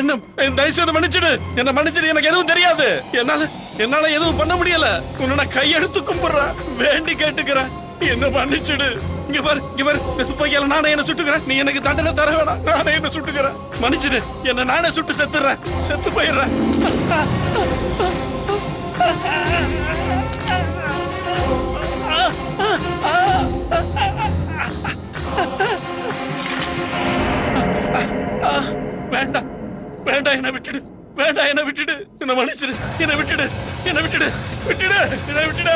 என்ன தயவு செய்து மன்னிச்சிடு, என்ன மன்னிச்சிடு. எனக்கு எதுவும் தெரியாது. என்னால எதுவும் பண்ண முடியல. உன்னை நான் கையெடுத்து கும்பிடுறேன், வேண்டி கேட்டுக்கிறேன். என்ன மன்னிச்சிடு. இங்க பாரு துப்பாக்கியால நானே என்ன சுட்டுக்கிறேன். நீ எனக்கு தண்டனை தர வேணாம், நானே என்ன சுட்டுக்கிறேன். மன்னிச்சிடு, என்ன நானே சுட்டு செத்துறேன், செத்து போயிடுறேன். வேண்டாம் வேண்டாம், என்ன விட்டுடு. வேண்டாம், என்ன விட்டுடு. என்ன மன்னிச்சிடு, என்ன விட்டுடு, என்ன விட்டுடு, விட்டுடு, என்ன விட்டுடு.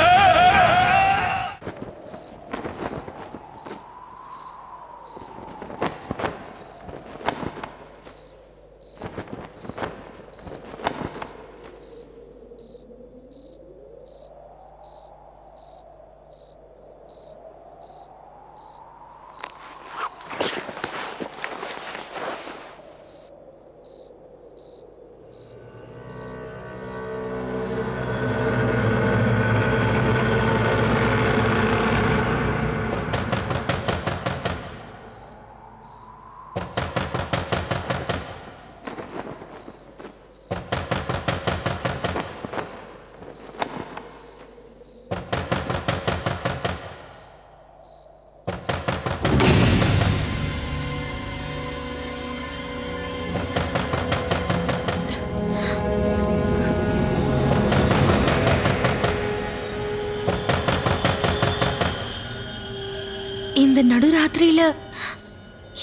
இந்த நடுராத்திரியில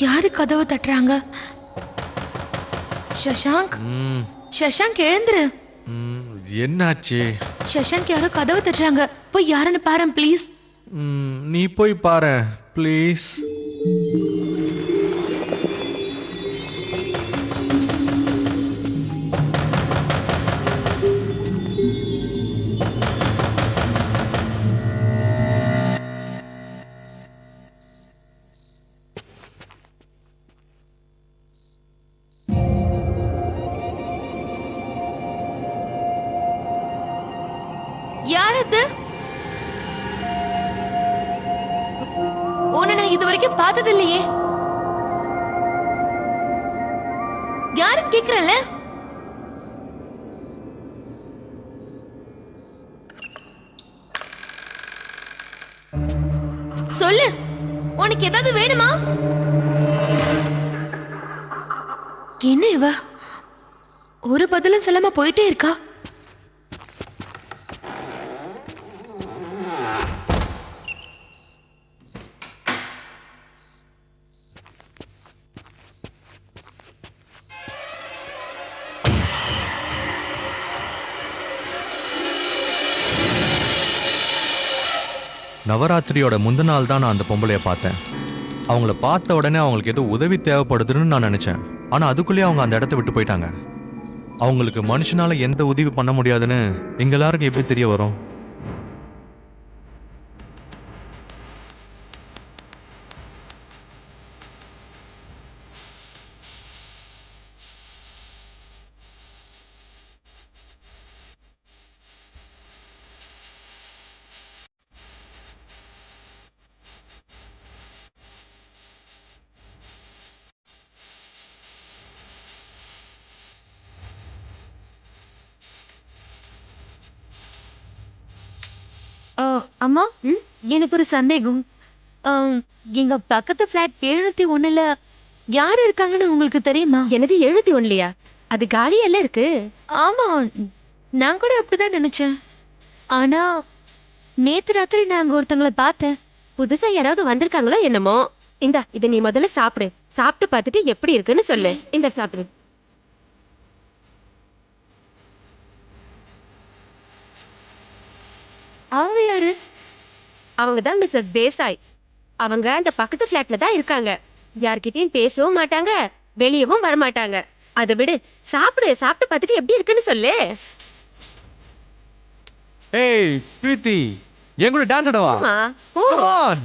யாரு கதவை தட்டுறாங்க? சஷாங்க், சஷாங்க் எழுந்துரு. என்னாச்சு? சஷாங்க், யாரோ கதவை தட்டுறாங்க, போய் யாருன்னு பாரு ப்ளீஸ். நீ போய் பாரு ப்ளீஸ். யாரது? உன்னை நான் இது வரைக்கும் பார்த்தது இல்லையே. யாருன்னு கேக்குறல? சொல்லு, உனக்கு ஏதாவது வேணுமா? என்ன இவ ஒரு பதிலும் சொல்லாம போயிட்டே இருக்கா? நவராத்திரியோட முந்தின நாள் தான் நான் அந்த பொம்பளைய பார்த்தேன். அவங்கள பார்த்த உடனே அவங்களுக்கு ஏதோ உதவி தேவைப்படுதுன்னு நான் நினைச்சேன். ஆனா அதுக்குள்ளேயே அவங்க அந்த இடத்த விட்டு போயிட்டாங்க. அவங்களுக்கு மனுஷனால எந்த உதவி பண்ண முடியாதுன்னு எங்க எல்லாருக்கும் எப்படி தெரிய வரும்? அம்மா, எனக்கு ஒரு சந்தேகம். எங்க பக்கத்து பிளாட் 701ல யாரு இருக்காங்கன்னு உங்களுக்கு தெரியுமா? எனக்கு 701லையா? அது காலியெல்லாம் இருக்கு. ஆமா, நான் கூட அப்படிதான் நினைச்சேன். ஆனா நேத்து ராத்திரி நான் ஒருத்தங்களை பார்த்தேன். புதுசா யாராவது வந்திருக்காங்களோ என்னமோ. இந்தா, இதை நீ முதல்ல சாப்பிடு. சாப்பிட்டு பார்த்துட்டு எப்படி இருக்குன்னு சொல்லு. இந்த சாப்பிடு. அவங்க யாரு? அவங்க தான் மிஸ்ஸஸ் தேசாய். அவங்க அந்த பக்கத்து பிளாட்ல தான் இருக்காங்க. யார்கிட்டயும் பேசவும் மாட்டாங்க, வெளியவும் வரமாட்டாங்க. அதை விடு, சாப்பிடு. சாப்பிட்டு பார்த்துட்டு எப்படி இருக்குன்னு சொல்லு. ஏய் பிரீத்தி, என் கூட டான்ஸ் ஆடவா? Come on.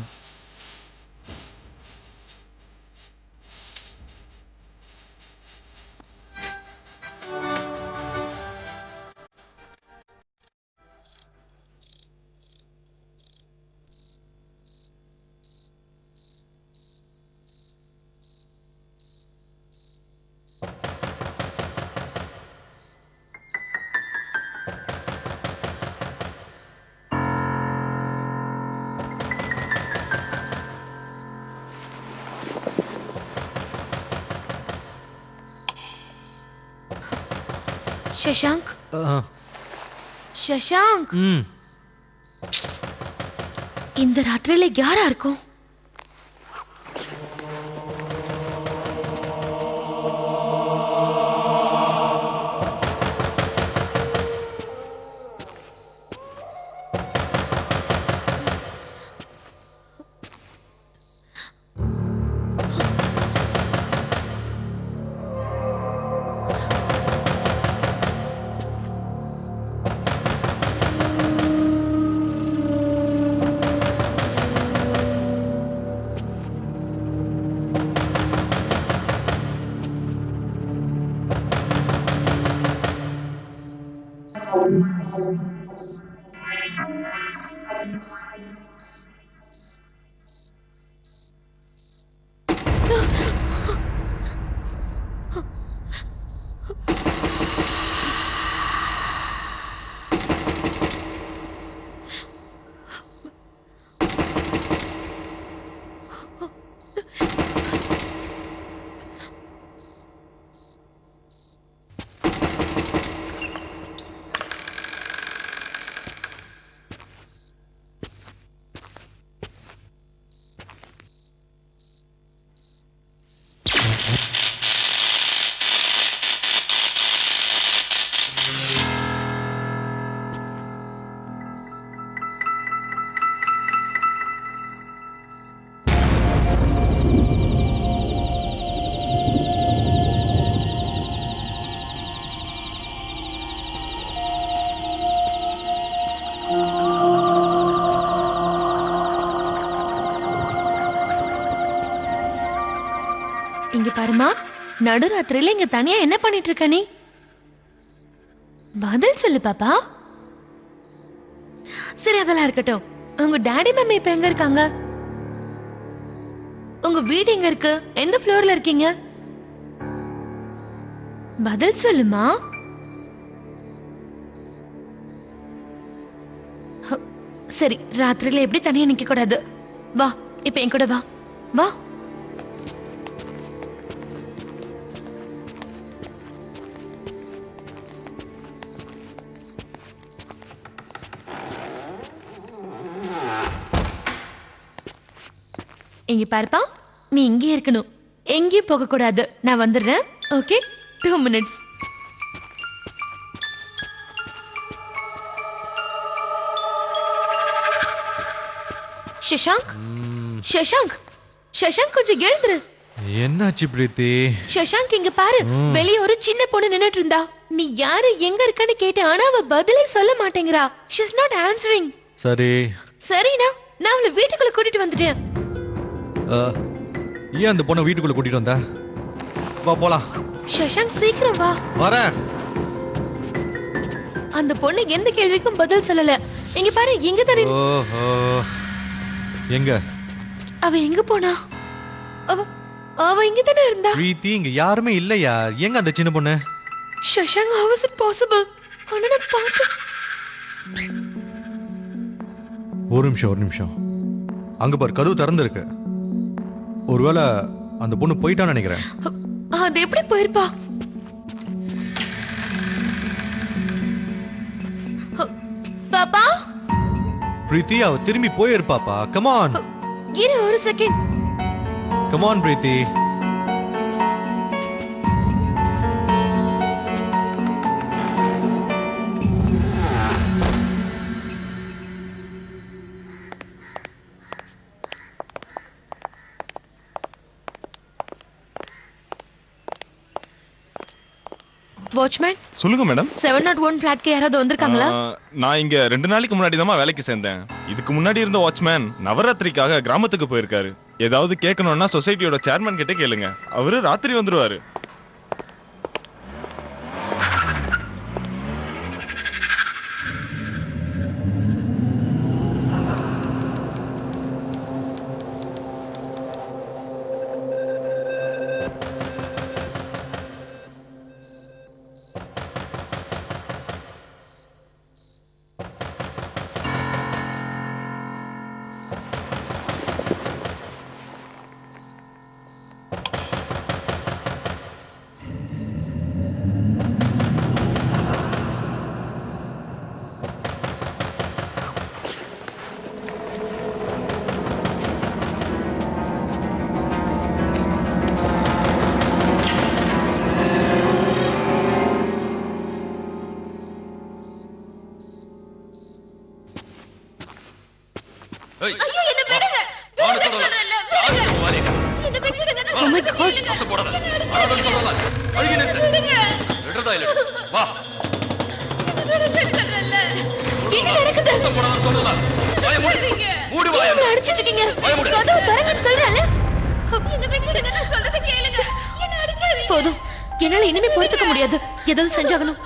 சஷாங்க் ஆ, சஷாங்க் ம் இந்த ராத்திரியில யாரா இருக்கும்? இங்க பாருமா, நடுராத்திரியில இங்க தனியா என்ன பண்ணிட்டு இருக்க நீ? பதில் சொல்லு பாப்பா. சரி, அதெல்லாம் இருக்கட்டும். உங்க டாடி மம்மி இப்ப எங்க இருக்காங்க? உங்க வீடு எங்க இருக்கு? எந்த ஃப்ளோர்ல இருக்கீங்க? பதில் சொல்லுமா. சரி, ராத்திரியில எப்படி தனியா நிக்க கூடாது. வா, இப்ப என் கூட வா. வா. இங்க பாருப்பா, நீ இங்கே இருக்கணும், எங்கேயும் போக கூடாது. நான் வந்துடுறேன். Okay, 2 minutes. சஷாங்க், சஷாங்க், சஷாங்க் கொஞ்சம் எழுந்துரு. என்னாச்சு பிரீத்தி? சஷாங்க் இங்க பாரு, வெளிய ஒரு சின்ன பொண்ணு நின்னுட்டு இருந்தா. நீ யாரு, எங்க இருக்கன்னு கேட்டேன், ஆனா அவ பதிலே சொல்ல மாட்டேங்கிறா. she is not answering. சரி சரினா நான் அவளை வீட்டுக்குள்ள கூட்டிட்டு வந்துட்டேன். ஏன் அந்த பொண்ணை வீட்டுக்குள்ள கூட்டிட்டு வந்த? வா போலாம். சஷாங்க் சீக்கிரம் வா. வரேன். அந்த பொண்ணு எந்த கேள்விக்கும் பதில் சொல்லல. இங்க பாரு, எங்க தர. ஓஹோ, எங்க அவ எங்க போனா? அவ இங்க தானே இருந்தா. பிரீத்தி, இங்க யாருமே இல்லையா? எங்க அந்த சின்ன பொண்ணு? Shashank, how is it possible? ஆனா நான் பார்த்தேன். ஒரு நிமிஷம். அங்க பாரு, கதவு திறந்து இருக்கு. ஒருவேளை அந்த பொண்ணு போயிட்டான்னு நினைக்கிறேன். அது எப்படி போயிருப்பா? பாப்பா, பிரீத்தி, அவ திரும்பி போயிருப்பாப்பா. Come on. இரு ஒரு second. Come on Preethi. Watchman, சொல்லுங்க மேடம். 701 பிளாட்க்கு யாராவது வந்திருக்காங்களா? நான் இங்க 2 நாளைக்கு முன்னாடி தான் வேலைக்கு சேர்ந்தேன். இதுக்கு முன்னாடி இருந்த வாட்ச்மேன் நவராத்திரிக்காக கிராமத்துக்கு போயிருக்காரு. ஏதாவது கேட்கணும்னா சொசைட்டியோட சேர்மன் கிட்ட கேளுங்க, அவரு ராத்திரி வந்துருவாரு. ஐயோ என்ன விடுங்க. அவனை தொடல. யாருக்கு வாலி? என்ன விட்டுடுங்க. Oh my God. சத்தம் போடாத. அதான் சொல்லல. அழுகி நிறுத்து. விடுறதா இல்ல. வா. என்ன நடக்குது? சத்தம் போடாத சொல்லல. வாயை மூடு. மூடு வாயை. என்ன அடிச்சிட்டு இருக்கீங்க? வாயை மூடு. கதவு திறங்கன்னு சொல்றேன்ல. என்ன விட்டுடுங்க. நான் சொல்றத கேளுங்க. என்ன அடிக்காதீங்க. போதும். என்னால இனிமே பொறுத்துக்க முடியாது. ஏதாவது செஞ்சாகணும்.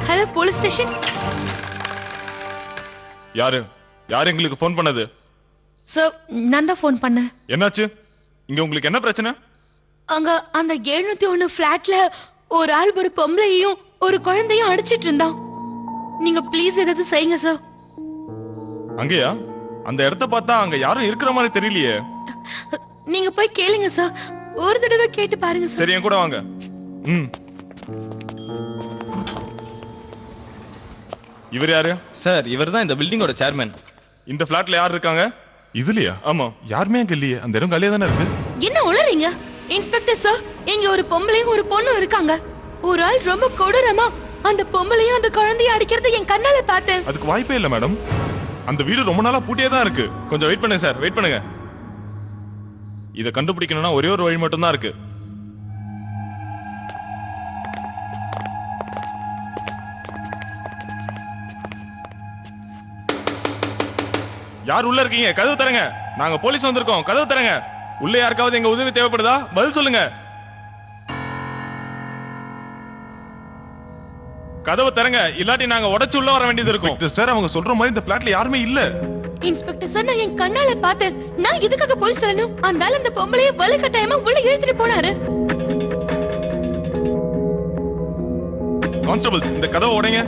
Hello police station. யாரு யாரு எங்களுக்கு ஃபோன் பண்ணது? சார் நான் தான் ஃபோன் பண்ணேன். என்னாச்சு? இங்க உங்களுக்கு என்ன பிரச்சனை? அங்க அந்த 701 ஃபிளாட்ல ஒரு ஆள் ஒரு பொம்பளையையும் ஒரு குழந்தையும் அடிச்சிட்டு இருந்தான். நீங்க ப்ளீஸ் ஏதாவது செய்யுங்க சார். அங்கேயா? அந்த இடத்த பார்த்தா அங்க யாரும் இருக்கிற மாதிரி தெரியலையே. நீங்க போய் கேளுங்க சார். ஒரு தடவை கேட்டு பாருங்க சார். சரி என் கூட வாங்க. இவர் யாரு? சார் இவர் தான் இந்த பில்டிங்கோட சேர்மேன். இந்த பிளாட்ல யார் இருக்காங்க? இதுலயா? ஆமா, யாருமே அங்க இல்லையே. அந்த இடம் காலியா தானே இருக்கு. என்ன உளறீங்க இன்ஸ்பெக்டர் சார்? இங்க ஒரு பொம்பளையும் ஒரு பொண்ணும் இருக்காங்க. ஒரு ஆள் ரொம்ப கொடூரமா அந்த பொம்பளையும் அந்த குழந்தையும் அடிக்கிறது என் கண்ணால பார்த்தேன். அதுக்கு வாய்ப்பே இல்ல மேடம். அந்த வீடு ரொம்ப நாளா பூட்டியே தான் இருக்கு. கொஞ்சம் வெயிட் பண்ணுங்க சார், வெயிட் பண்ணுங்க. இத கண்டுபிடிக்கணும்னா ஒரே ஒரு வழி மட்டும் தான் இருக்கு. யார் உள்ள இருக்கீங்க? கதவு தரங்க. நாங்க போலீஸ் வந்திருக்கோம். கதவு தரங்க. உள்ள யாருக்காவது எங்க உதவி தேவைப்படுதா? பதில் சொல்லுங்க. கதவு தரங்க, இல்லாட்டி நாங்க உடைச்சு உள்ள வர வேண்டியது இருக்கும். சார் அவங்க சொல்ற மாதிரி இந்த பிளாட்ல யாருமே இல்ல. இன்ஸ்பெக்டர் சார் நான் என் கண்ணால பார்த்தேன். நான் எதுக்காக போய் சொல்லணும்? அந்த ஆள் அந்த பொம்பளைய வலுக்கட்டாயமா உள்ள இழுத்துட்டு போனாரு. கான்ஸ்டபிள்ஸ் இந்த கதவை உடைங்க.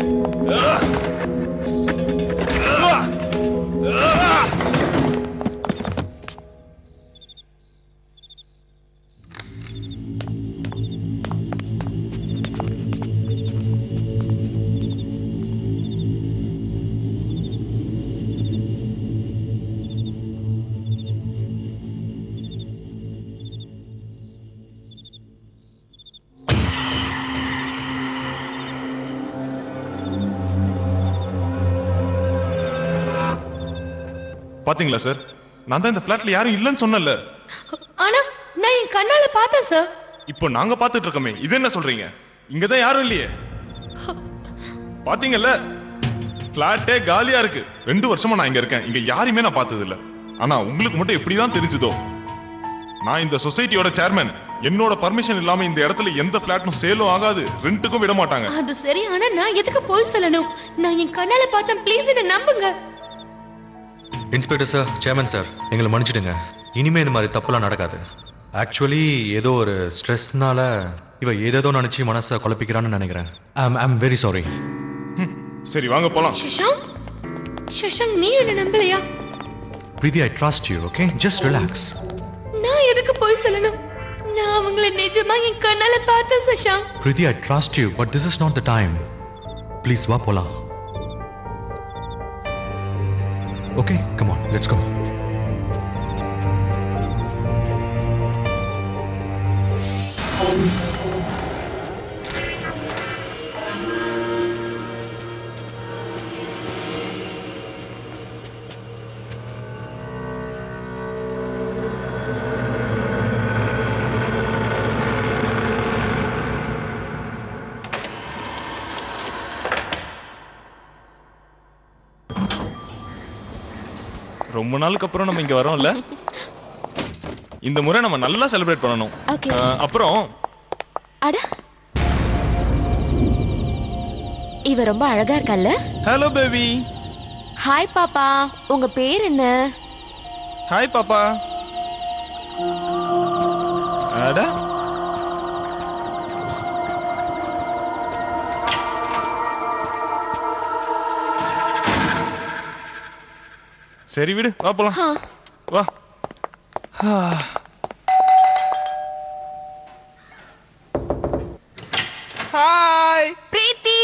பாத்தீங்களா சார்? நான் தான் இந்த பிளாட்ல யாரும் இல்லன்னு சொன்னல. ஆனா நான் என் கண்ணால பார்த்தேன் சார். இப்போ நாங்க பாத்துட்டு இருக்கோமே, இது என்ன சொல்றீங்க? இங்கதான் யாரும் இல்லையே. பாத்தீங்கல்ல, பிளாட்டே காலியா இருக்கு. 2 வருஷமா நான் இங்க இருக்கேன். இங்க யாரையுமே நான் பார்த்தது இல்ல. ஆனா உங்களுக்கு மட்டும் எப்படிதான் தெரிஞ்சதோ? நான் இந்த சொசைட்டியோட சேர்மன். என்னோட பர்மிஷன் இல்லாம இந்த இடத்துல எந்த பிளாட்டும் சேலும் ஆகாது, ரெண்டுக்கும் விட மாட்டாங்க. அது சரி, ஆனா நான் எதுக்கு போய் சொல்லணும்? நான் என் கண்ணால பார்த்தேன். ப்ளீஸ் என்ன நம்புங்க. இன்ஸ்பெக்டர் சார், சேர்மன் சார், எங்களை மன்னிச்சிடுங்க. இனிமே இந்த மாதிரி தப்புலாம் நடக்காது. ஆக்சுவலி ஏதோ ஒரு ஸ்ட்ரெஸ்னால இவ ஏதேதோ நினைச்சு மனசை குழப்பிக்கிறான்னு நினைக்கிறேன். I'm very sorry. சரி வாங்க போலாம். சஷாங்க், சஷாங்க் நீ என்ன நம்பலையா? பிரீத்தி, I trust you, okay? Just relax. நான் எதுக்கு போய் சொல்லணும்? நான் அவங்கள நிஜமா என் கண்ணால பார்த்தேன் சஷாங்க். பிரீத்தி, I trust you, but this is not the time. Please வா போலாம். Okay, come on, let's go. ரொம்ப நாளுக்கு அப்புறம் நம்ம இங்க வரோம்ல. இந்த முறை நம்ம நல்லா செலிப்ரேட் பண்ணணும். Okay. அப்புறம் அட, இவ ரொம்ப அழகா இருக்கல்ல? Hello baby. ஹாய் பாப்பா, உங்க பேர் என்ன? ஹாய் பாப்பா. அட சரி விடு, வா போலாம். வா. ஹாய் பிரீத்தி.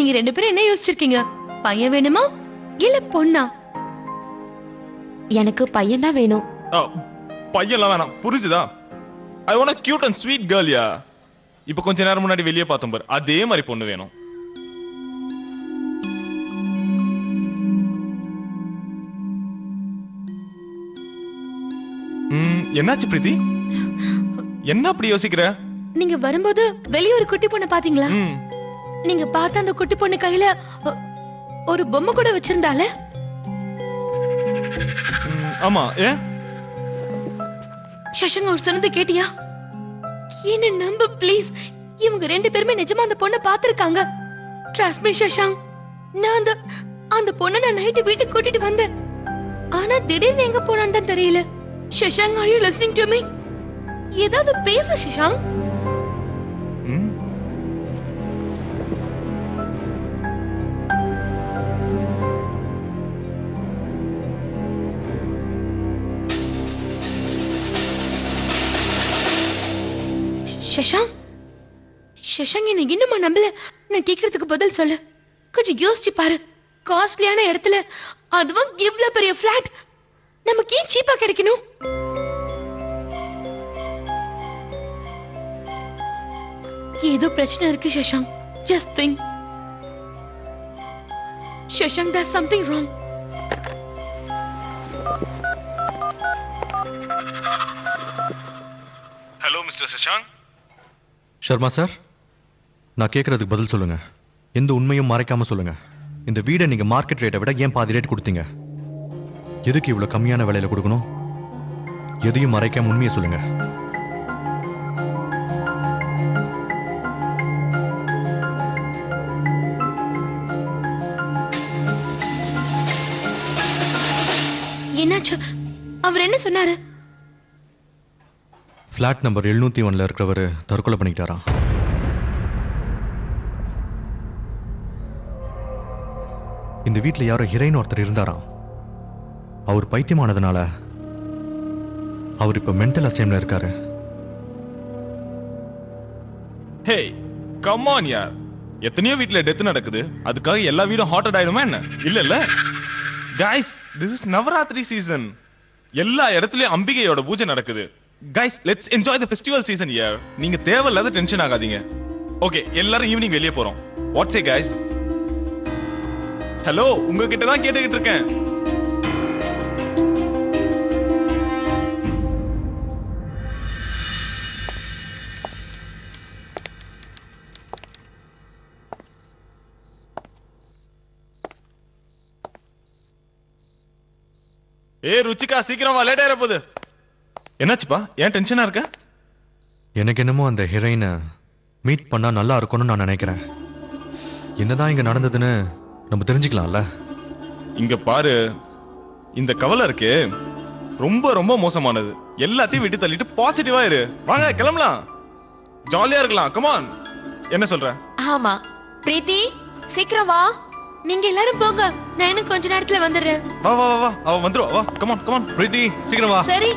நீங்க 2 பேரும் என்ன யோசிச்சிருக்கீங்க? பையன் வேணுமா இல்ல பொண்ணா? எனக்கு பையன் தான் வேணும். பையன்லாம் வேணாம், புரிஞ்சுதா? I want a cute and sweet girl யா. இப்ப கொஞ்ச நேரம் முன்னாடி வெளியே பார்த்தோம் பாரு, அதே மாதிரி பொண்ணு வேணும். என்னாச்சு பிரீத்தி? என்ன அப்படி யோசிக்கிற? நீங்க வரும்போது வெளிய ஒரு குட்டி பொண்ணு பாத்தீங்களா? நீங்க பார்த்த அந்த குட்டி பொண்ணு கையில ஒரு பொம்மை கூட வச்சிருந்தால? ஆமா. ஏன்? சஷங்க அவர் சொன்னது கேட்டியா? என்ன நம்ப ப்ளீஸ். இவங்க 2 பேருமே நிஜமா அந்த பொண்ணை பாத்துருக்காங்க. Trust me Shashank. நான் அந்த பொண்ணை நான் நைட்டு வீட்டுக்கு கூட்டிட்டு வந்தேன். ஆனா திடீர்னு எங்க போனான்னு தான் தெரியல. Shashank, are you listening to me? ஏதாவது பேசு சஷாங். சஷாங், சஷாங் என்ன இன்னுமா நம்பல? நான் கேக்குறதுக்கு பதில் சொல்லு. கொஞ்சம் யோசிச்சு பாரு. காஸ்ட்லியான இடத்துல, அதுவும் இவ்ளோ பெரிய பிளாட், நமக்கு ஏன் சீப்பா கிடைக்கணும்? ஏதோ பிரச்சனை இருக்கு Shashank. Just think. Shashank, there's something wrong. Hello mister Shashank. Sharma sir, நான் கேட்கறதுக்கு பதில் சொல்லுங்க. எந்த உண்மையும் மறைக்காம சொல்லுங்க. இந்த வீடை நீங்க மார்க்கெட் ரேட்டை விட ஏன் பாதி ரேட் கொடுத்தீங்க? எதுக்கு இவ்வளவு கம்மியான விலையில கொடுக்கணும்? எதையும் மறைக்காம உண்மையை சொல்லுங்க. என்னாச்சு? அவர் என்ன சொன்னாரு? பிளாட் நம்பர் 701ல இருக்கிறவர் தற்கொலை பண்ணிக்கிட்டாராம். இந்த வீட்டுல யாரோ ஹீரோயின் ஒருத்தர் இருந்தாராம். அவர் பைத்தியமானதுனால அவர் இப்ப மென்டல் அசைம்ல இருக்காரு. ஹே, கம் ஆன் யார். எத்தனையோ வீட்ல டெத் நடக்குது, அதுக்காக எல்லா வீடும் ஹார்ட்டட் ஆயிடுமா என்ன? இல்ல இல்ல guys, this is Navratri season. எல்லா இடத்துலயும் அம்பிகையோட பூஜை நடக்குது. Guys, let's enjoy the festival season here. நீங்க தேவையில்லாத டென்ஷன் ஆகாதீங்க. ஓகே, எல்லாரும் ஈவினிங் வெளியே போறோம். What say guys? ஹலோ, உங்ககிட்ட தான் கேட்டுக்கிட்டு இருக்கேன். ருச்சிகா, சீக்கிரம் வா, லேட் ஆயிர போகுது. என்னாச்சுப்பா, ஏன் டென்ஷனா இருக்க? எனக்கு என்னமோ அந்த ஹீரோயினை மீட் பண்ணா நல்லா இருக்கும்னு நான் நினைக்கிறேன். என்னதான் இங்க நடந்ததுன்னு நம்ம தெரிஞ்சுக்கலாம்ல? இங்க பாரு, இந்த கவலை இருக்கே ரொம்ப ரொம்ப மோசமானது. எல்லாத்தையும் விட்டு தள்ளிட்டு பாசிட்டிவா இரு. வாங்க கிளம்பலாம், ஜாலியா இருக்கலாம். கமான், என்ன சொல்ற? ஆமா பிரீத்தி, சீக்கிரம் வா. நீங்க எல்லாரும் போங்க, நான் இன்னும் கொஞ்ச நேரத்துல வந்துடுறேன். வா வா வா, அவ வந்துருவா. வா, கமான் கமான். பிரீத்தி, சீக்கிரம் வா. சரி.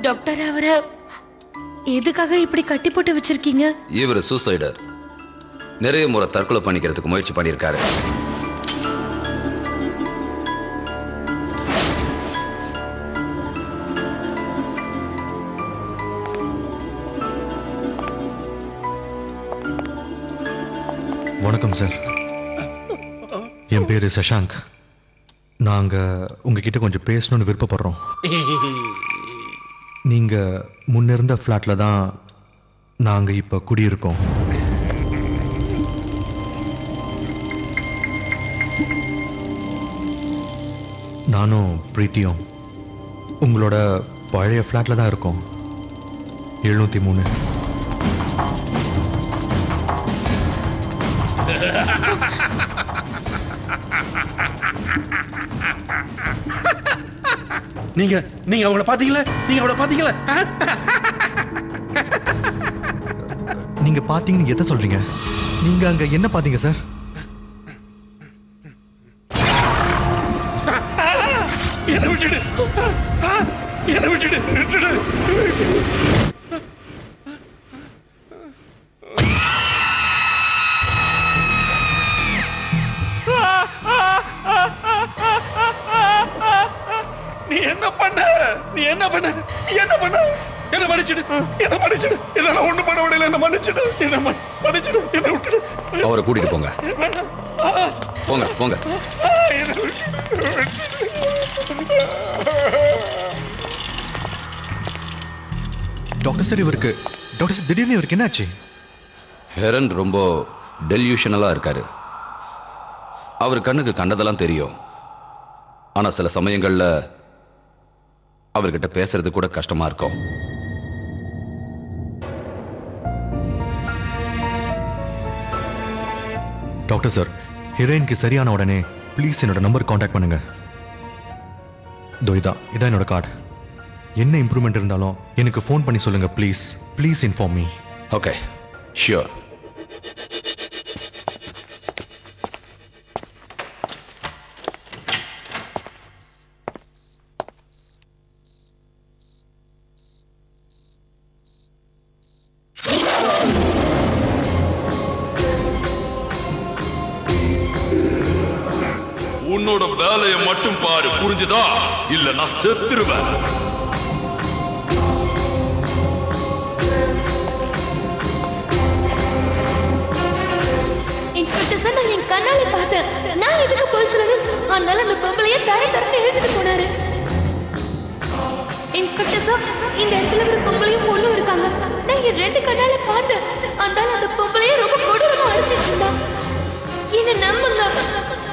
டாக்டர், அவரை எதுக்காக இப்படி கட்டி போட்டு வச்சிருக்கீங்க? இவர் சூசைடர். நிறைய முறை தற்கொலை பண்ணிக்கிறதுக்கு முயற்சி பண்ணியிருக்காரு. வணக்கம் சார், என் பேரு சஷாங்க். நாங்க உங்ககிட்ட கொஞ்சம் பேசணும்னு விருப்பப்படுறோம். நீங்க முன்னிருந்த ஃப்ளாட்ல தான் நாங்க இப்ப குடியிருக்கோம். நானும் பிரீத்தியும் உங்களோட பழைய ஃப்ளாட்ல தான் இருக்கோம், 703. நீங்க நீங்க அவங்கள பாத்தீங்களா? நீங்க அவளை பாத்தீங்களா? நீங்க பாத்தீங்கன்னு எதை சொல்றீங்க? நீங்க அங்க என்ன பாத்தீங்க சார்? என்ன விட்டுடு, என்ன விட்டுடு, விட்டுடு. நீ என்ன பண்ண? நீ என்ன பண்ண? நீ என்ன பண்ண? என்ன மன்னிச்சிடு, என்ன மன்னிச்சிடு. என்னால ஒண்ணு பண்ண முடியல, என்ன மன்னிச்சிடு, என்ன மன்னிச்சிடு, என்ன விட்டுடு. அவரை கூட்டிட்டு போங்க. வேண்டாம். போங்க போங்க. என்ன விட்டுடு. டாக்டர் சார், இவருக்கு டாக்டர் சார் திடீர்னு இவருக்கு என்னாச்சு? ஹெரன் ரொம்ப டெல்யூஷனலா இருக்காரு. அவர் கண்ணுக்கு கண்டதெல்லாம் தெரியும். ஆனா சில சமயங்கள்ல அவர்கிட்ட பேசுறது கூட கஷ்டமா இருக்கும். டாக்டர் சார், ஹீரோயினுக்கு சரியான உடனே ப்ளீஸ் என்னோட நம்பர் காண்டாக்ட் பண்ணுங்க. இதான் என்னோட கார்டு. என்ன இம்ப்ரூவ்மெண்ட் இருந்தாலும் எனக்கு ஃபோன் பண்ணி சொல்லுங்க please. Please inform me. Okay, sure. உன்னோட வேலையை மட்டும் பாரு, புரிஞ்சுதா? இல்ல நான் செத்துருவேன். இன்ஸ்பெக்டர் சார், நான் என் கண்ணால பார்த்தேன். நான் எதுக்கு போய் சொல்லணும்? அதனால அந்த பொம்பளைய தரை தரன்னு எழுதிட்டு போனாரு. இன்ஸ்பெக்டர் சார், இந்த இடத்துல ஒரு பொம்பளையும் பொண்ணும் இருக்காங்க. நான் என் 2 கண்ணால பார்த்தேன். அதனால அந்த பொம்பளைய ரொம்ப கொடூரமா அடிச்சிட்டு இருந்தா. என்ன நம்புங்க,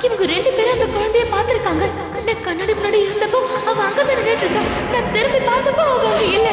இவங்க 2 பேரும் அந்த குழந்தைய பார்த்திருக்காங்க. நான் கண்ணாடி முன்னாடி இருந்தப்போ அவ அங்கதான் நின்னுட்டு இருக்கா. நான் திரும்பி பார்த்தப்போ அவ அங்க இல்ல.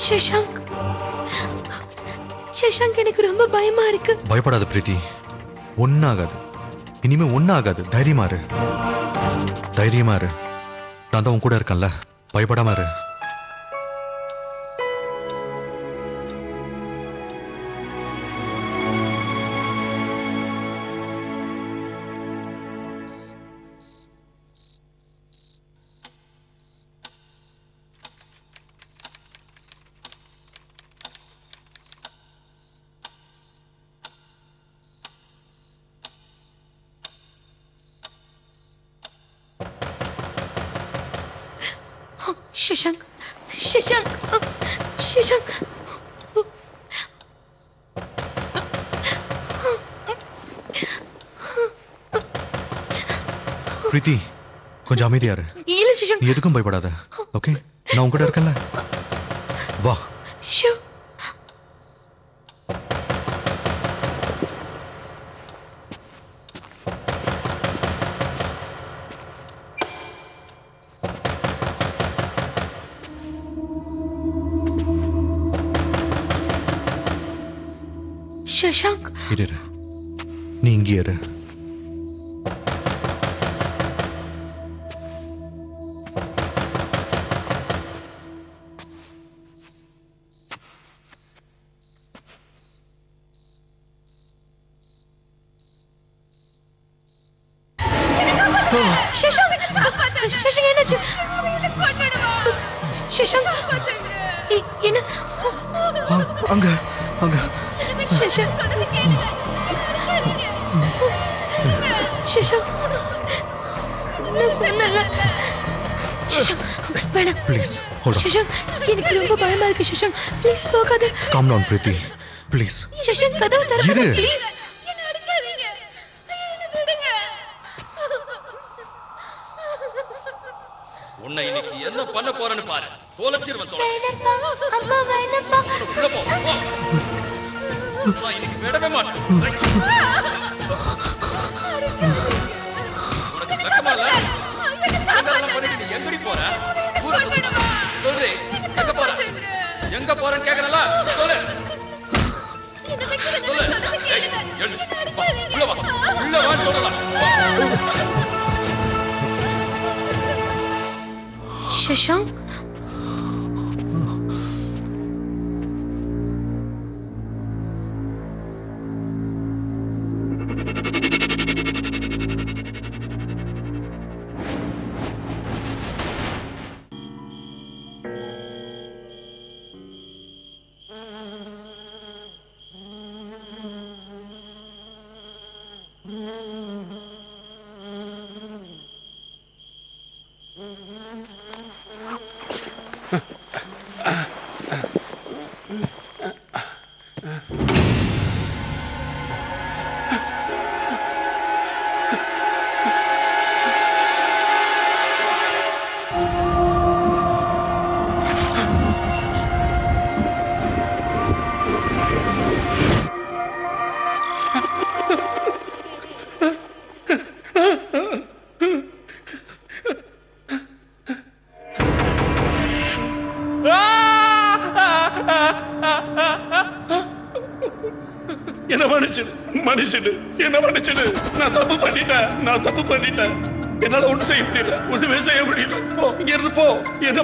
சஷாங்க், சஷாங்க், எனக்கு ரொம்ப பயமா இருக்கு. பயப்படாத பிரீத்தி, ஒன்னாகாது. இனிமே ஒன்னாகாது. தைரியமா இரு, தைரியமா இரு. நான் தான் உன் கூட இருக்கேன்ல, பயப்படாம இரு. சஷாங்க், சஷாங்க், சஷாங்க். பிரீத்தி, கொஞ்சம் அமைதியா இரு. இல்ல சஷாங்க், நீ எதுக்கும் பயப்படாத. ஓகே, நான் உன் கூட இருக்கேன்ல. வா. ஷூ. சஷாங்க், இரு, நீ இங்கே இரு. சஷாங்க், சஷாங்க் என்னாச்சு? சஷாங்க், என்ன? அங்க அங்க. சஷாங்க், சஷாங்க், நான் சொன்னல. சஷாங்க், வேணாம். Please hold on. சஷாங்க், எனக்கு ரொம்ப பயமா இருக்கு. சஷாங்க், ப்ளீஸ் போகாத. Calm down Preethi, please. Shashank, கதவு திறக்காத இரு. ப்ளீஸ். உன்னை இன்னைக்கு என்ன பண்ண போறேன்னு பாரு. தொலைச்சிருவன் தொலைச்சி. அம்மா வேணாம்ப்பா. உள்ள போ. நான் இன்னைக்கு விடவே மாட்டேன். உனக்கு வெக்கமா இல்ல? இதெல்லாம் பண்ணிட்டு நீ எங்கடி போற? ஊரை சுத்தி. சொல்லு, எங்க போற? எங்க போறேன்னு கேக்குறல? சொல்லு. சொல்லு. ஏய், எழுந்து. வா, உள்ள வா. உள்ள வான்னு சொல்லலாம். சஷாங்க், என்ன மன்னிச்சிடு, என்ன மன்னிச்சிடு. நான் தப்பு பண்ணிட்டேன். என்னால ஒண்ணு செய்ய முடியல, ஒண்ணுமே செய்ய முடியல. போ, இங்க இருந்து போ. என்ன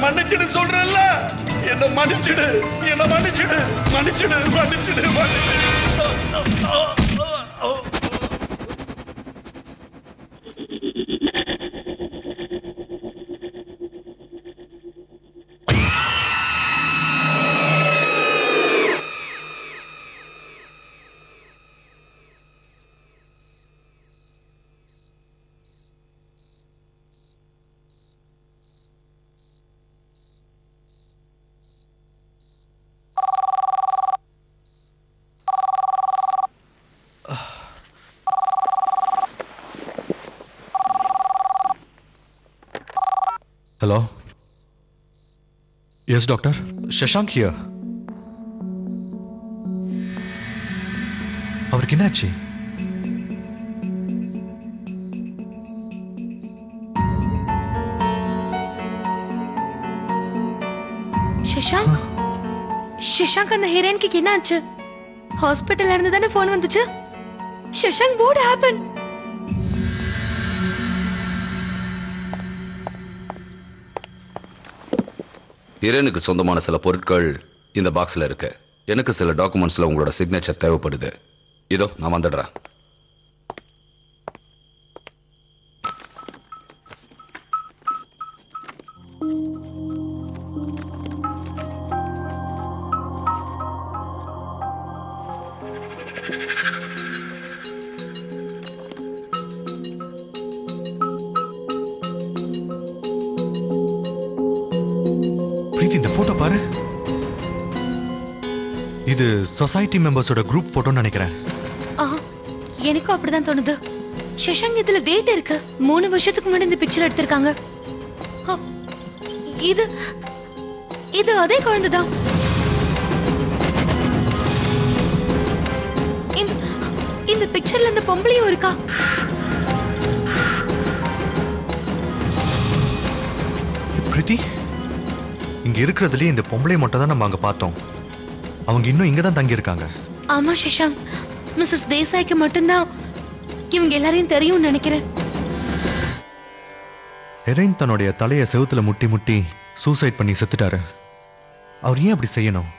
மன்னிச்சிடு சொல்றேன்ல. என்ன மன்னிச்சிடு. Hello? Yes, doctor. Shashank here. அவருக்கு என்னாச்சு? சஷாங்க், அந்த ஹீரோயினுக்கு என்னாச்சு? ஹாஸ்பிட்டல்ல இருந்து தானே போன் வந்துச்சு. Shashank, what happened? ஹீரோனுக்கு சொந்தமான சில பொருட்கள் இந்த பாக்ஸ்ல இருக்கு. எனக்கு சில டாக்குமெண்ட்ஸ்ல உங்களோட சிக்னேச்சர் தேவைப்படுது. இதோ நான் வந்துடுறேன். இந்த போட்டோ பாரு. இது சொசைட்டி மெம்பர்ஸோட குரூப் போட்டோன்னு நினைக்கிறேன். எனக்கும் அப்படிதான் தோணுது. சஷாங்க், இதுல டேட் இருக்கு. 3 வருஷத்துக்கு முன்னாடி இந்த பிக்சர் எடுத்திருக்காங்க. இது இது அதே குழந்தைதான். இந்த பிக்சர்ல அந்த பொம்பளையும் இருக்கா? பிரீத்தி, இங்க இருக்கிறதுலயே இந்த பொம்பளை மட்டும் தான் நம்ம அங்க பார்த்தோம். அவங்க இன்னும் இங்க தான் தங்கி இருக்காங்க. ஆமா சஷாங்க், மிஸ்ஸஸ் தேசாய்க்கு மட்டும்தான் இவங்க எல்லாரையும் தெரியும்னு நினைக்கிறேன். ஹெரைன் தன்னுடைய தலையை செவுத்துல முட்டி முட்டி சூசைட் பண்ணி செத்துட்டாரு. அவர் ஏன் அப்படி செய்யணும்?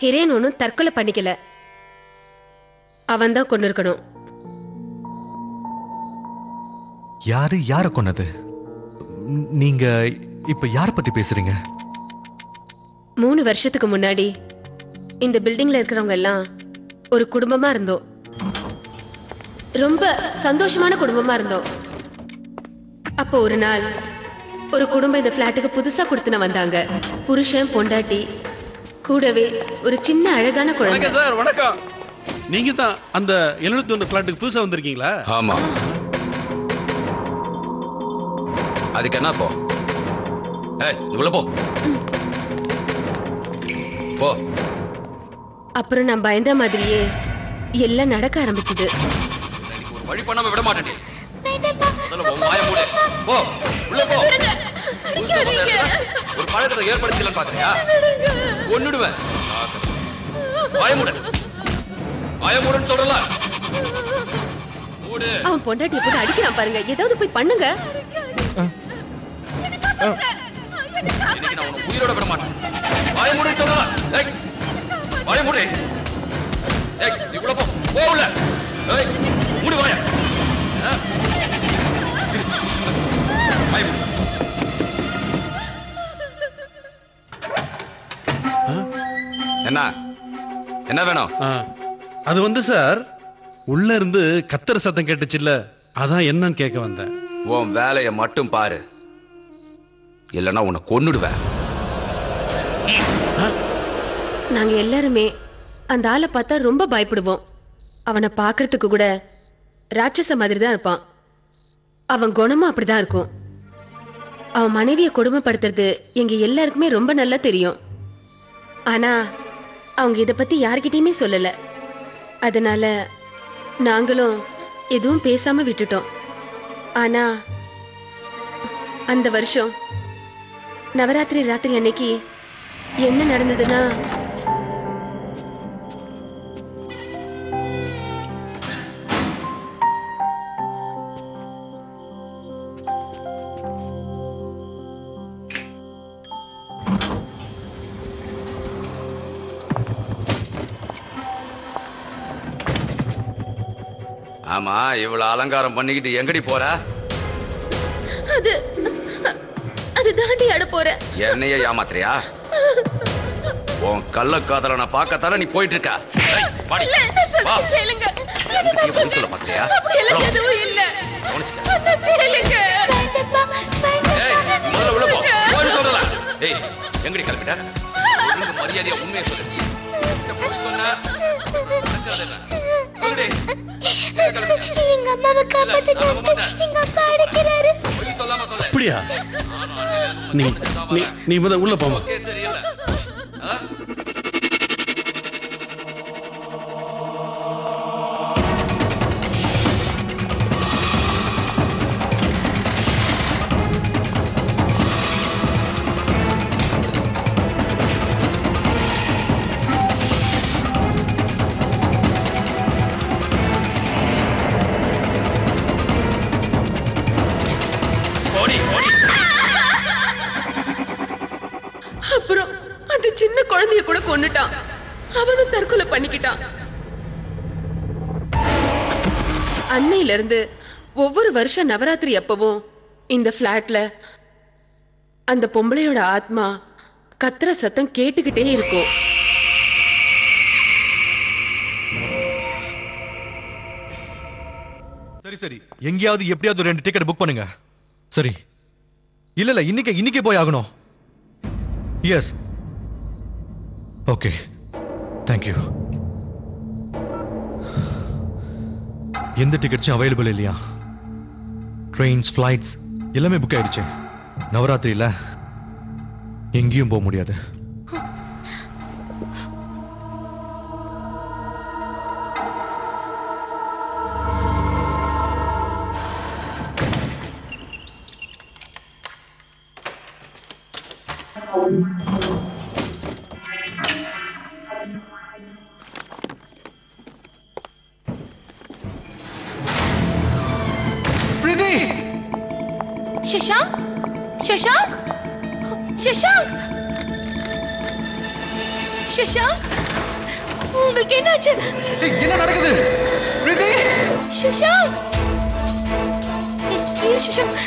ஹிரேன் ஒன்னும் தற்கொலை பண்ணிக்கல, அவன் தான் கொண்டு இருக்கணும். யார கொன்னது? நீங்க இப்ப யார பத்தி பேசுறீங்க? 3 வருஷத்துக்கு முன்னாடி இந்த பில்டிங்ல இருக்கிறவங்க எல்லாம் ஒரு குடும்பமா இருந்தோம். ரொம்ப சந்தோஷமான குடும்பமா இருந்தோம். அப்போ ஒரு நாள் ஒரு குடும்பம் இந்த பிளாட்டுக்கு புதுசா கொடுத்துன வந்தாங்க. புருஷன், பொண்டாட்டி, கூடவே ஒரு சின்ன அழகான குழந்தை. வணக்கம் சார். வணக்கம். நீங்க தான் அந்த 71 பிளாட்டுக்கு புதுசா வந்திருக்கீங்களா? ஆமா. அதுக்கு என்ன போ? உள்ள போ போ. அப்புறம் நான் பயந்த மாதிரியே எல்லாம் நடக்க ஆரம்பிச்சது. ஒரு வழி பண்ணாம விட மாட்டேன். முதல்ல உன் வாயை மூடு. போ உள்ள போ. ஒரு பழக்கத்தை ஏற்படுத்தலன்னு பாக்குறியா? கொன்னுடுவேன். வாயை மூடு. வாயை மூடுன்னு சொல்றல. மூடு. அவன் பொண்டாட்டியை போட்டு அடிக்கிறான் பாருங்க. ஏதாவது போய் பண்ணுங்க. இன்னைக்கு நான் உன்னை உயிரோட விட மாட்டேன். வாயை மூடுன்னு சொல்றல. ஏய் வாயை மூடு. ஏய் நீ உள்ள போ. போ உள்ள. ஏய் மூடு வாயை. வாயை மூடு. என்ன என்ன வேணும்? அது வந்து சார், உள்ள இருந்து கத்துற சத்தம் கேட்டுச்சுல்ல, அதான் என்னன்னு கேட்க வந்தேன். உன் வேலையை மட்டும் பாரு, இல்லைன்னா உன்னை கொன்னுடுவேன். நாங்க எல்லாருமே அந்த ஆளை பார்த்தா ரொம்ப பயப்படுவோம். அவனை பார்க்கறதுக்கு கூட ராட்சச மாதிரி தான் இருப்பான். அவன் குணமும் அப்படிதான் இருக்கும். அவன் மனைவியை கொடுமைப்படுத்துறது எங்க எல்லாருக்குமே ரொம்ப நல்லா தெரியும். ஆனா அவங்க இத பத்தி யார்கிட்டயுமே சொல்லல. அதனால நாங்களும் எதுவும் பேசாம விட்டுட்டோம். ஆனா அந்த வருஷம் நவராத்திரி ராத்திரி அன்னைக்கு என்ன நடந்ததுன்னா, ஆமா, இவ்வளவு அலங்காரம் பண்ணிக்கிட்டு எங்கடி போற? அது தாண்டி ஆட போற. என்னைய ஏமாத்துறியா? உன் கள்ளக்காதலனை பார்க்கத்தானே நீ போயிட்டு இருக்க. சொல்ல மாத்திரியா? முதல்ல உள்ள போ. சொல்லல. ஏய் எங்கடி கிளம்பிட்ட? மரியாதையா உண்மையை சொல்லு. எங்க அம்மாவை காப்பாத்துங்க. எங்க அப்பா அடிக்கிறாரு. அப்படியா? நீ முதல்ல உள்ள போமா. அப்புறம் அந்த சின்ன குழந்தைய கூட கொன்னுட்டான். அவனும் தற்கொலை பண்ணிக்கிட்டான். அன்னையில இருந்து ஒவ்வொரு வருஷம் நவராத்திரி அப்பவும் இந்த பிளாட்ல அந்த பொம்பளையோட ஆத்மா கத்துற சத்தம் கேட்டுக்கிட்டே இருக்கும். சரி சரி, எங்கேயாவது எப்படியாவது 2 டிக்கெட் புக் பண்ணுங்க. சரி. இல்ல இன்னைக்கே போய் ஆகணும். எஸ். Okay, thank you. எந்த டிக்கெட்ஸும் அவைலபிள் இல்லையா? ட்ரெயின்ஸ், ஃபிளைட்ஸ் எல்லாமே புக் ஆயிடுச்சு. நவராத்திரியில எங்கேயும் போக முடியாது. பிரீதி! சஷாங்க், சஷாங்க், சஷாங்க், சஷாங்க், உங்களுக்கு என்னாச்சு? என்ன நடக்குது? பிரீதி! சஷாங்க், ஏன் சஷாங்க்?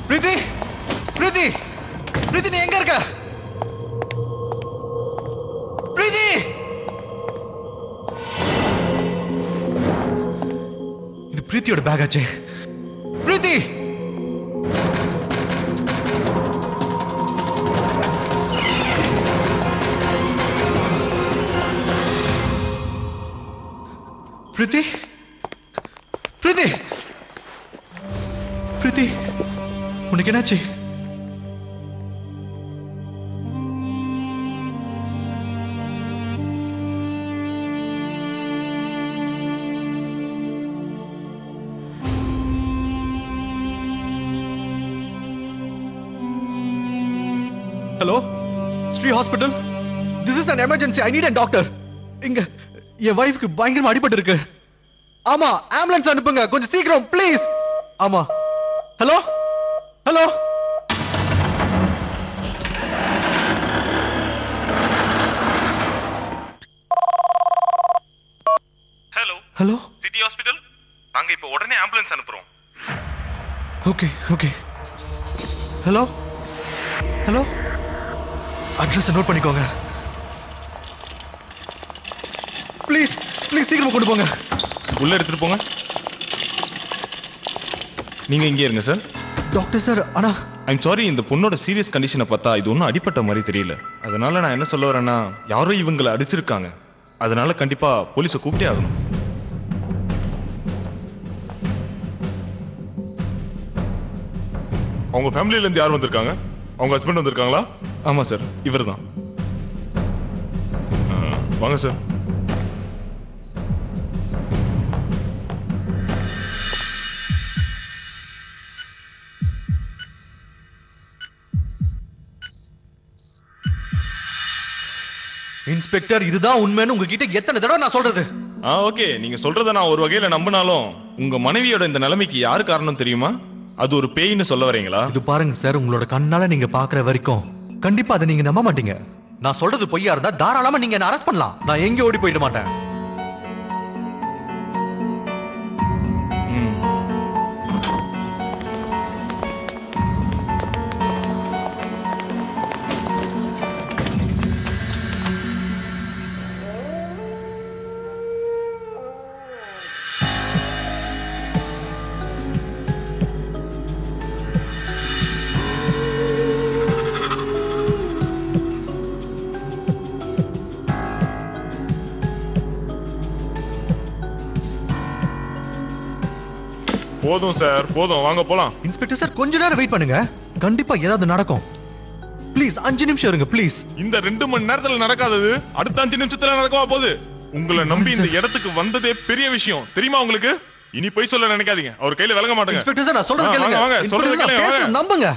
பிரீதி! பிரீதி! பிரீதி, நீ எங்க இருக்க? பிரீதி! இது பிரீத்தியோட பேக் ஆச்சே. பிரீத்தி! பிரீத்தி! பிரீத்தி! பிரீத்தி, உனக்கு என்னாச்சு? Hello, Shri hospital. This is an emergency. I need a doctor. இங்க என் வைஃப்க்கு பயங்கரமா அடிபட்டு இருக்கு. ஆமா, ஆம்புலன்ஸ் அனுப்புங்க கொஞ்சம் சீக்கிரம் ப்ளீஸ். ஆமா. Hello, hello. Hello hello. City hospital. நாங்க இப்ப உடனே ஆம்புலன்ஸ் அனுப்புறோம். Okay okay. Hello hello. Address note பண்ணிக்கோங்க ப்ளீஸ். ப்ளீஸ் சீக்கிரமா கொண்டு போங்க. உள்ள எடுத்துட்டு போங்க. நீங்க இங்கே இருங்க சார். டாக்டர் சார், ஆனா ஐம் சாரி, இந்த பொண்ணோட சீரியஸ் கண்டிஷனை பார்த்தா இது ஒன்றும் அடிப்பட்ட மாதிரி தெரியல. அதனால நான் என்ன சொல்ல வரேன்னா, யாரோ இவங்களை அடிச்சிருக்காங்க. அதனால கண்டிப்பா போலீஸை கூப்பிட்டே ஆகணும். அவங்க ஃபேமிலியில இருந்து யார் வந்திருக்காங்க? அவங்க ஹஸ்பண்ட் வந்திருக்காங்களா? ஆமா சார், இவர் தான். வாங்க சார். இன்ஸ்பெக்டர், இதுதான் உண்மைன்னு உங்ககிட்ட எத்தனை தடவை நான் சொல்றது? ஓகே, நீங்க சொல்றத நான் ஒரு வகையில நம்பினாலும் உங்க மனைவியோட இந்த நிலைமைக்கு யாரு காரணம் தெரியுமா? அது ஒரு பேய்னு சொல்ல வரீங்களா? இது பாருங்க சார், உங்களோட கண்ணால நீங்க பாக்குற வரைக்கும் கண்டிப்பா அதை நீங்க நம்ப மாட்டீங்க. நான் சொல்றது பொய்யா இருந்தா தாராளமா நீங்க என்ன அரெஸ்ட் பண்ணலாம். நான் எங்க ஓடி போயிட மாட்டேன். போதும் சார், போதும், வாங்க போலாம். இன்ஸ்பெக்டர் சார், கொஞ்ச நேரம் வெயிட் பண்ணுங்க. கண்டிப்பா ஏதாவது நடக்கும். ப்ளீஸ் 5 நிமிஷம் இருங்க ப்ளீஸ். இந்த 2 மணி நேரத்துல நடக்காதது அடுத்த 5 நிமிஷத்துல நடக்கவா போகுது? உங்களை நம்பி இந்த இடத்துக்கு வந்ததே பெரிய விஷயம் தெரியுமா உங்களுக்கு? இனி போய் சொல்ல நினைக்காதீங்க. அவர் கையில விளங்க மாட்டாங்க. இன்ஸ்பெக்டர் சார், நான் சொல்றது கேளுங்க. வாங்க, சொல்றது கேளுங்க. நம்புங்க.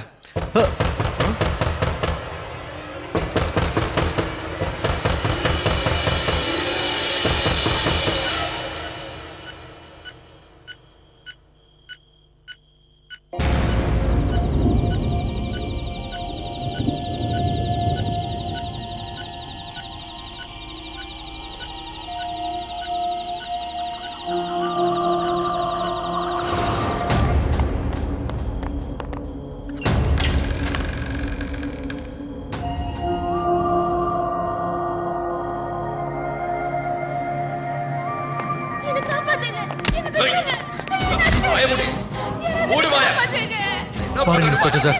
இன்ஸ்பெக்டர் சார்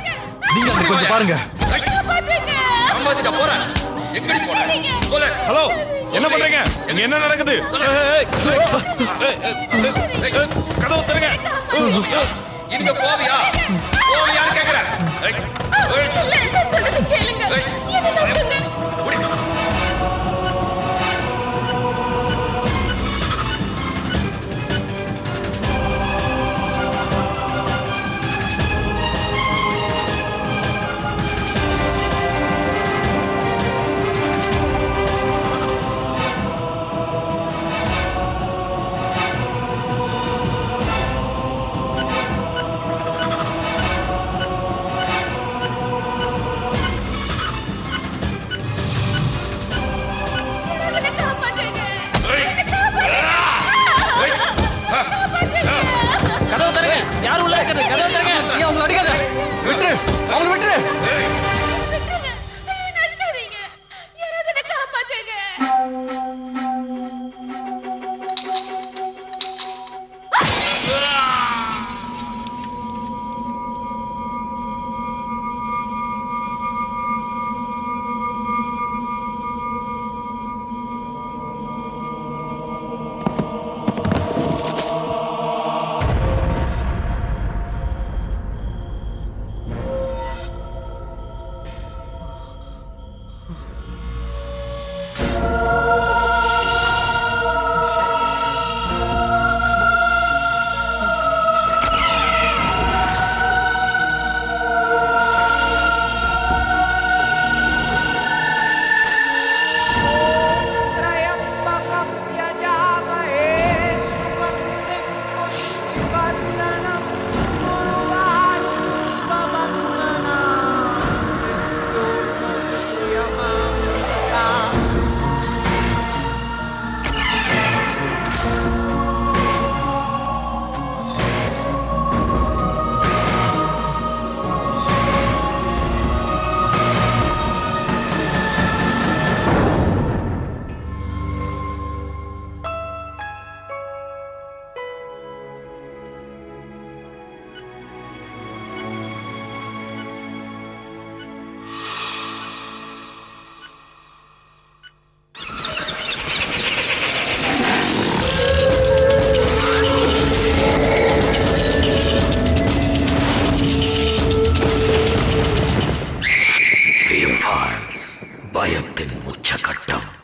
நீங்க அங்க கொஞ்சம் பாருங்க. சம்பாதிச்சிட்டா போறேன். எங்கடி போற? சொல்லு. ஹலோ, என்ன பண்றீங்க? இங்க என்ன நடக்குது? கதவு தருங்க. இனிமே போவியா? போவியான்னு கேக்குறேன்.